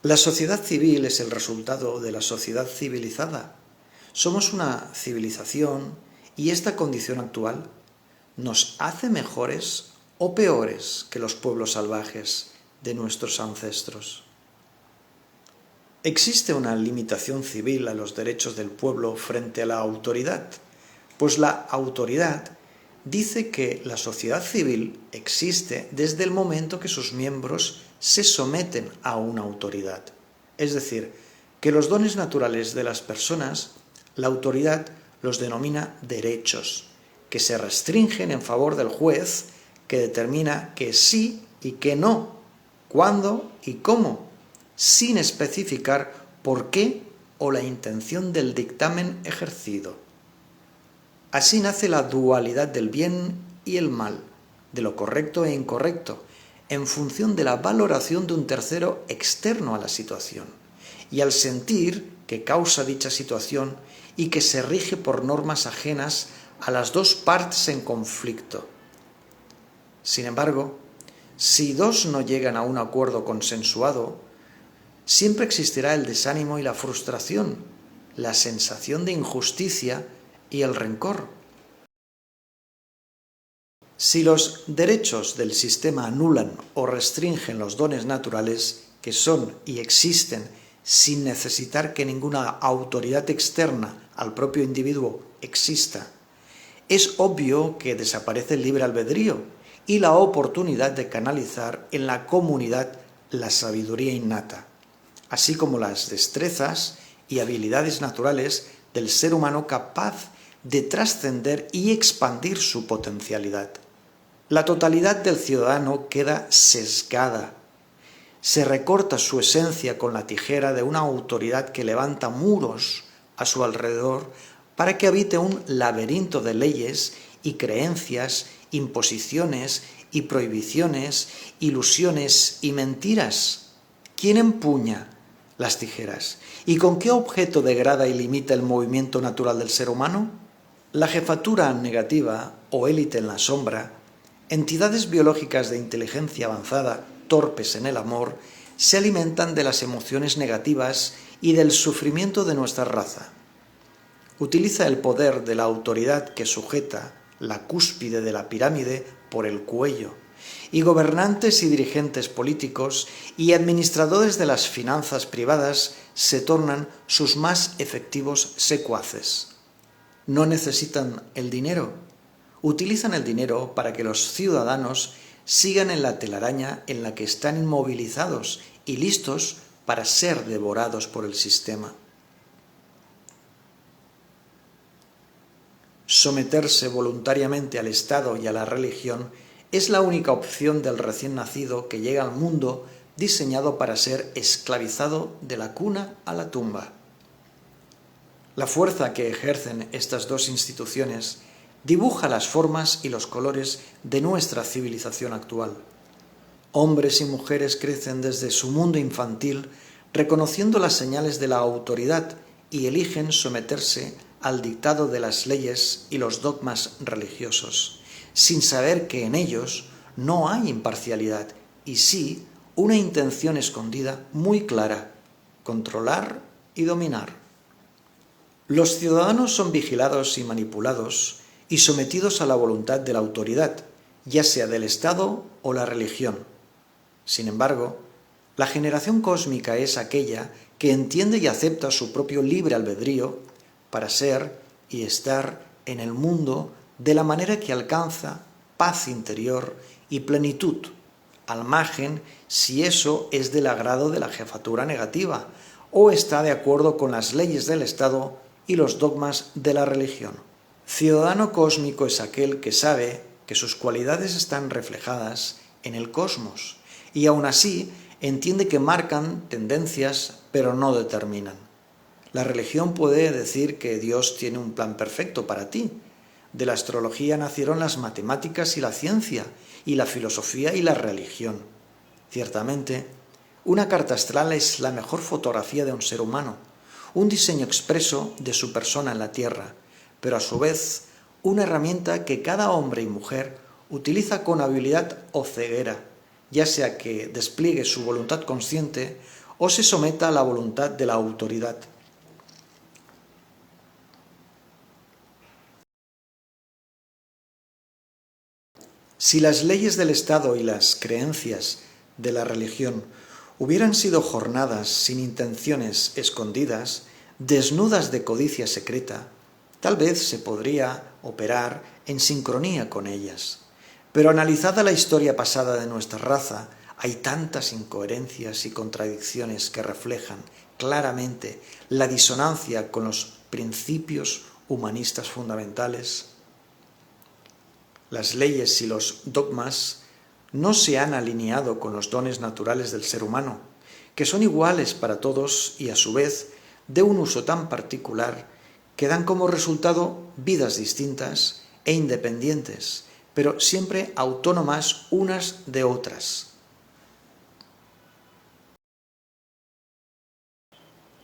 La sociedad civil es el resultado de la sociedad civilizada. Somos una civilización y esta condición actual nos hace mejores o peores que los pueblos salvajes de nuestros ancestros. Existe una limitación civil a los derechos del pueblo frente a la autoridad, pues la autoridad dice que la sociedad civil existe desde el momento que sus miembros se someten a una autoridad. Es decir, que los dones naturales de las personas, la autoridad los denomina derechos, que se restringen en favor del juez, que determina que sí y que no, cuándo y cómo, sin especificar por qué o la intención del dictamen ejercido. Así nace la dualidad del bien y el mal, de lo correcto e incorrecto, en función de la valoración de un tercero externo a la situación, y al sentir que causa dicha situación y que se rige por normas ajenas a las dos partes en conflicto. Sin embargo, si dos no llegan a un acuerdo consensuado, siempre existirá el desánimo y la frustración, la sensación de injusticia y el rencor. Si los derechos del sistema anulan o restringen los dones naturales que son y existen sin necesitar que ninguna autoridad externa al propio individuo exista, es obvio que desaparece el libre albedrío y la oportunidad de canalizar en la comunidad la sabiduría innata, así como las destrezas y habilidades naturales del ser humano capaz de trascender y expandir su potencialidad. La totalidad del ciudadano queda sesgada. Se recorta su esencia con la tijera de una autoridad que levanta muros a su alrededor para que habite un laberinto de leyes y creencias, imposiciones y prohibiciones, ilusiones y mentiras. ¿Quién empuña las tijeras? ¿Y con qué objeto degrada y limita el movimiento natural del ser humano? La jefatura negativa o élite en la sombra, entidades biológicas de inteligencia avanzada, torpes en el amor, se alimentan de las emociones negativas y del sufrimiento de nuestra raza. Utiliza el poder de la autoridad que sujeta la cúspide de la pirámide por el cuello, y gobernantes y dirigentes políticos y administradores de las finanzas privadas se tornan sus más efectivos secuaces. No necesitan el dinero. Utilizan el dinero para que los ciudadanos sigan en la telaraña en la que están inmovilizados y listos para ser devorados por el sistema. Someterse voluntariamente al Estado y a la religión es la única opción del recién nacido que llega al mundo diseñado para ser esclavizado de la cuna a la tumba. La fuerza que ejercen estas dos instituciones dibuja las formas y los colores de nuestra civilización actual. Hombres y mujeres crecen desde su mundo infantil reconociendo las señales de la autoridad y eligen someterse al dictado de las leyes y los dogmas religiosos, sin saber que en ellos no hay imparcialidad y sí una intención escondida muy clara: controlar y dominar. Los ciudadanos son vigilados y manipulados y sometidos a la voluntad de la autoridad, ya sea del Estado o la religión. Sin embargo, la generación cósmica es aquella que entiende y acepta su propio libre albedrío para ser y estar en el mundo de la manera que alcanza paz interior y plenitud, al margen si eso es del agrado de la jefatura negativa o está de acuerdo con las leyes del Estado y los dogmas de la religión. Ciudadano cósmico es aquel que sabe que sus cualidades están reflejadas en el cosmos y aún así entiende que marcan tendencias pero no determinan. La religión puede decir que Dios tiene un plan perfecto para ti. De la astrología nacieron las matemáticas y la ciencia, y la filosofía y la religión. Ciertamente, una carta astral es la mejor fotografía de un ser humano, un diseño expreso de su persona en la Tierra, pero a su vez una herramienta que cada hombre y mujer utiliza con habilidad o ceguera, ya sea que despliegue su voluntad consciente o se someta a la voluntad de la autoridad. Si las leyes del Estado y las creencias de la religión hubieran sido jornadas sin intenciones escondidas, desnudas de codicia secreta, tal vez se podría operar en sincronía con ellas. Pero analizada la historia pasada de nuestra raza, hay tantas incoherencias y contradicciones que reflejan claramente la disonancia con los principios humanistas fundamentales. Las leyes y los dogmas no se han alineado con los dones naturales del ser humano, que son iguales para todos y a su vez de un uso tan particular que dan como resultado vidas distintas e independientes, pero siempre autónomas unas de otras.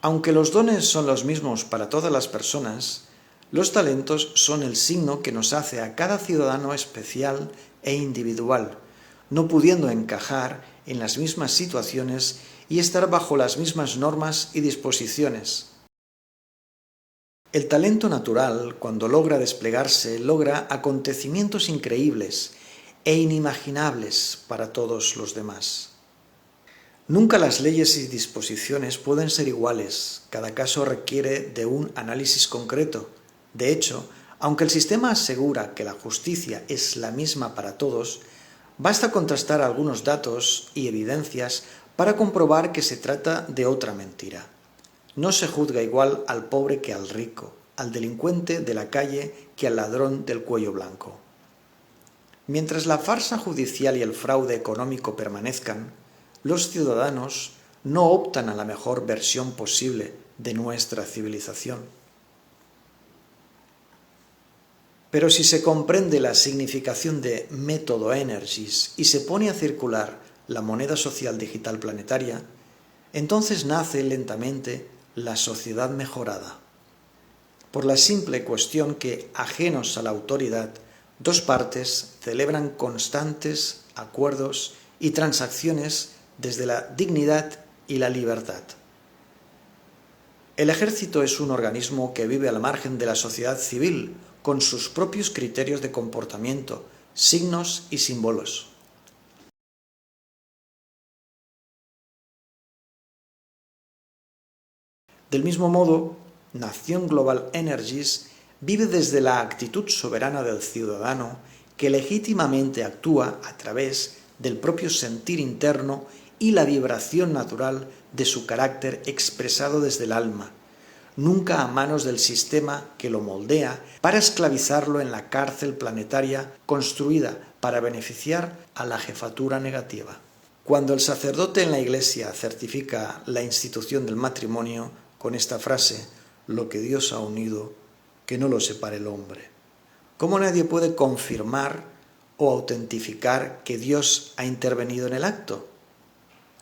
Aunque los dones son los mismos para todas las personas, los talentos son el signo que nos hace a cada ciudadano especial e individual, no pudiendo encajar en las mismas situaciones y estar bajo las mismas normas y disposiciones. El talento natural, cuando logra desplegarse, logra acontecimientos increíbles e inimaginables para todos los demás. Nunca las leyes y disposiciones pueden ser iguales, cada caso requiere de un análisis concreto. De hecho, aunque el sistema asegura que la justicia es la misma para todos, basta contrastar algunos datos y evidencias para comprobar que se trata de otra mentira. No se juzga igual al pobre que al rico, al delincuente de la calle que al ladrón del cuello blanco. Mientras la farsa judicial y el fraude económico permanezcan, los ciudadanos no optan a la mejor versión posible de nuestra civilización. Pero si se comprende la significación de método Energies y se pone a circular la moneda social digital planetaria, entonces nace lentamente la sociedad mejorada. Por la simple cuestión que, ajenos a la autoridad, dos partes celebran constantes acuerdos y transacciones desde la dignidad y la libertad. El ejército es un organismo que vive al margen de la sociedad civil, con sus propios criterios de comportamiento, signos y símbolos. Del mismo modo, Nación Global Energies vive desde la actitud soberana del ciudadano que legítimamente actúa a través del propio sentir interno y la vibración natural de su carácter expresado desde el alma, nunca a manos del sistema que lo moldea para esclavizarlo en la cárcel planetaria construida para beneficiar a la jefatura negativa. Cuando el sacerdote en la Iglesia certifica la institución del matrimonio con esta frase, lo que Dios ha unido, que no lo separe el hombre, ¿cómo nadie puede confirmar o autentificar que Dios ha intervenido en el acto?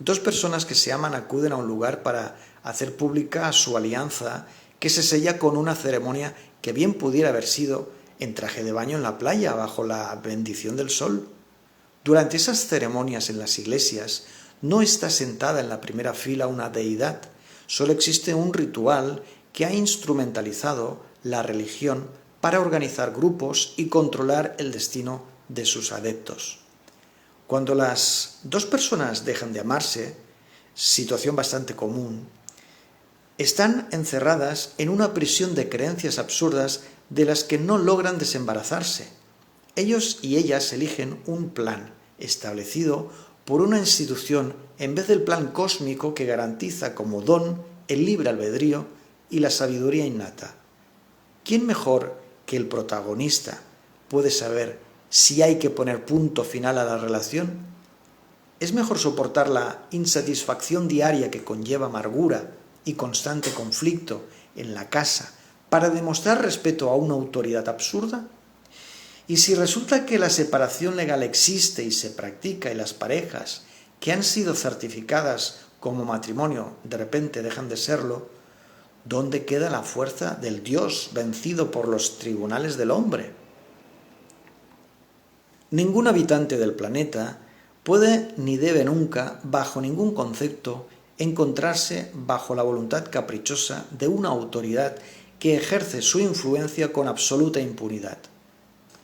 Dos personas que se aman acuden a un lugar para hacer pública su alianza, que se sella con una ceremonia que bien pudiera haber sido en traje de baño en la playa, bajo la bendición del sol. Durante esas ceremonias en las iglesias no está sentada en la primera fila una deidad, solo existe un ritual que ha instrumentalizado la religión para organizar grupos y controlar el destino de sus adeptos. Cuando las dos personas dejan de amarse, situación bastante común, están encerradas en una prisión de creencias absurdas de las que no logran desembarazarse. Ellos y ellas eligen un plan establecido por una institución en vez del plan cósmico que garantiza como don el libre albedrío y la sabiduría innata. ¿Quién mejor que el protagonista puede saber si hay que poner punto final a la relación? Es mejor soportar la insatisfacción diaria que conlleva amargura y constante conflicto en la casa para demostrar respeto a una autoridad absurda. Y si resulta que la separación legal existe y se practica y las parejas que han sido certificadas como matrimonio de repente dejan de serlo, ¿dónde queda la fuerza del Dios vencido por los tribunales del hombre? Ningún habitante del planeta puede ni debe nunca, bajo ningún concepto, encontrarse bajo la voluntad caprichosa de una autoridad que ejerce su influencia con absoluta impunidad.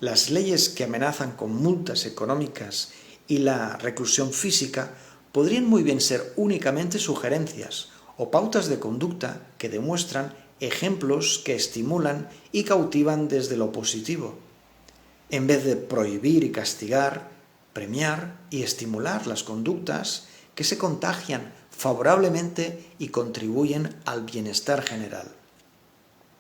Las leyes que amenazan con multas económicas y la reclusión física podrían muy bien ser únicamente sugerencias o pautas de conducta que demuestran ejemplos que estimulan y cautivan desde lo positivo, en vez de prohibir y castigar, premiar y estimular las conductas que se contagian favorablemente y contribuyen al bienestar general.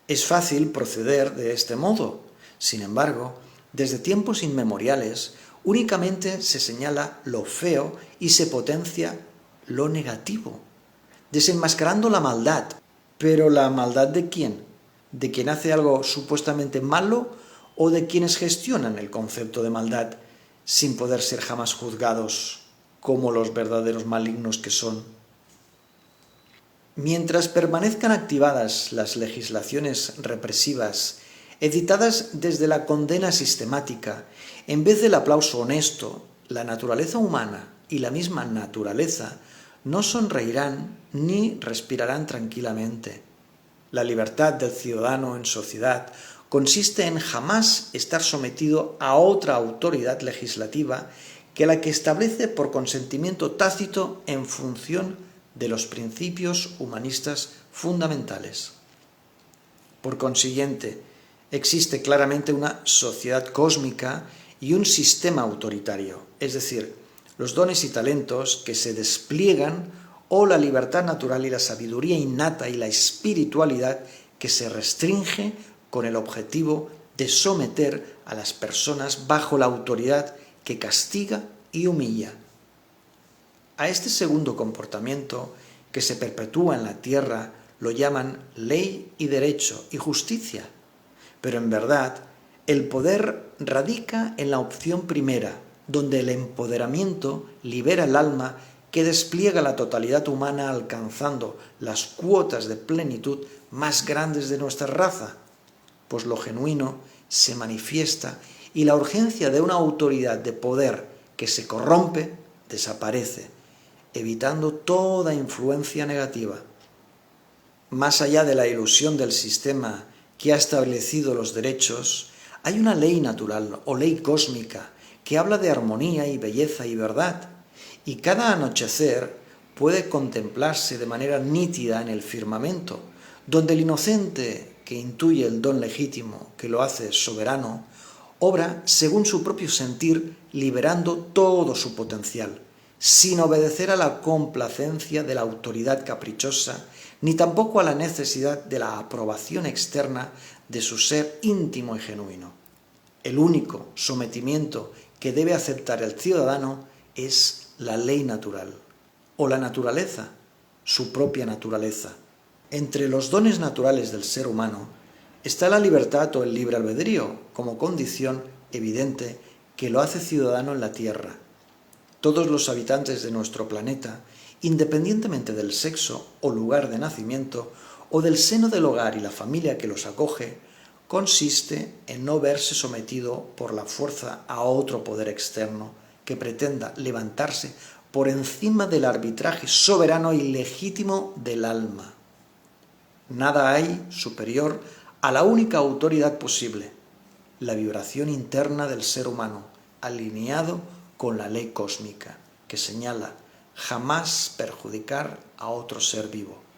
Es fácil proceder de este modo. Sin embargo, desde tiempos inmemoriales, únicamente se señala lo feo y se potencia lo negativo, desenmascarando la maldad. ¿Pero la maldad de quién? ¿De quien hace algo supuestamente malo o de quienes gestionan el concepto de maldad sin poder ser jamás juzgados como los verdaderos malignos que son? Mientras permanezcan activadas las legislaciones represivas, editadas desde la condena sistemática, en vez del aplauso honesto, la naturaleza humana y la misma naturaleza no sonreirán ni respirarán tranquilamente. La libertad del ciudadano en sociedad consiste en jamás estar sometido a otra autoridad legislativa que la que establece por consentimiento tácito en función de los principios humanistas fundamentales. Por consiguiente, existe claramente una sociedad cósmica y un sistema autoritario, es decir, los dones y talentos que se despliegan o la libertad natural y la sabiduría innata y la espiritualidad que se restringe con el objetivo de someter a las personas bajo la autoridad que castiga y humilla. A este segundo comportamiento que se perpetúa en la tierra lo llaman ley y derecho y justicia, pero en verdad el poder radica en la opción primera, donde el empoderamiento libera el alma que despliega la totalidad humana alcanzando las cuotas de plenitud más grandes de nuestra raza, pues lo genuino se manifiesta y la urgencia de una autoridad de poder que se corrompe desaparece, evitando toda influencia negativa. Más allá de la ilusión del sistema que ha establecido los derechos, hay una ley natural o ley cósmica que habla de armonía y belleza y verdad, y cada anochecer puede contemplarse de manera nítida en el firmamento, donde el inocente que intuye el don legítimo que lo hace soberano, obra según su propio sentir, liberando todo su potencial, sin obedecer a la complacencia de la autoridad caprichosa, ni tampoco a la necesidad de la aprobación externa de su ser íntimo y genuino. El único sometimiento que debe aceptar el ciudadano es la ley natural, o la naturaleza, su propia naturaleza. Entre los dones naturales del ser humano está la libertad o el libre albedrío, como condición evidente que lo hace ciudadano en la tierra. Todos los habitantes de nuestro planeta, independientemente del sexo o lugar de nacimiento, o del seno del hogar y la familia que los acoge, consiste en no verse sometido por la fuerza a otro poder externo que pretenda levantarse por encima del arbitraje soberano y legítimo del alma. Nada hay superior a la única autoridad posible, la vibración interna del ser humano, alineado con la ley cósmica, que señala jamás perjudicar a otro ser vivo.